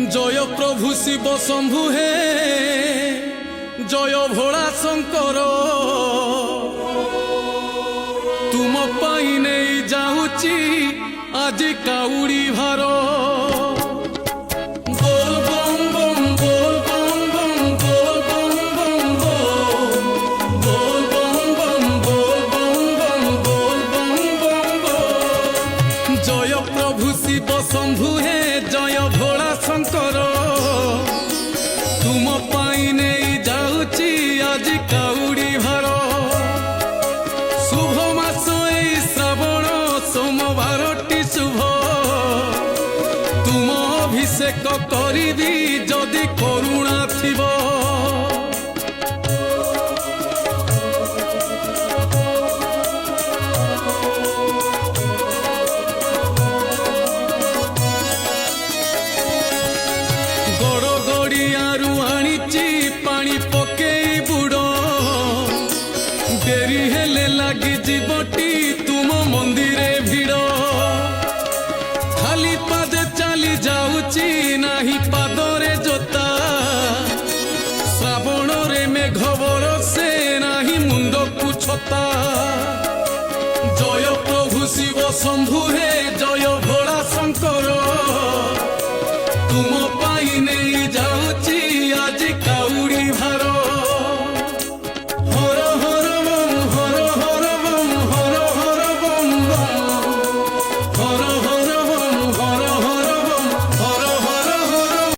जय प्रभु शिव शंभु हे जय भोला शंकर तुम पाई नहीं जाऊची आज काउड़ी भार बोल बम बम बोल बम बम बोल बम बम बोल बम बम बोल बम बम बोल बम बम जय प्रभु शिव शंभु हे जय भोला शंकर तुम पाई नहीं जाऊची आज काउड़ी भार शुभ मास श्रावण सोमवारटी शुभ तुम अभिषेक करी जदि करुणा थिब गड़ गड़ियारू आनीची पानी पकेई बुड़ डेरी हेले लगी जीवटी तुम मंदिरे भिड़ खाली पादे चली जाऊची नाही पादरे जोता श्रावण रे मेघ बरसे नाही मुंड को छता जय प्रभु शिव शंभु हे जय भोला शंकर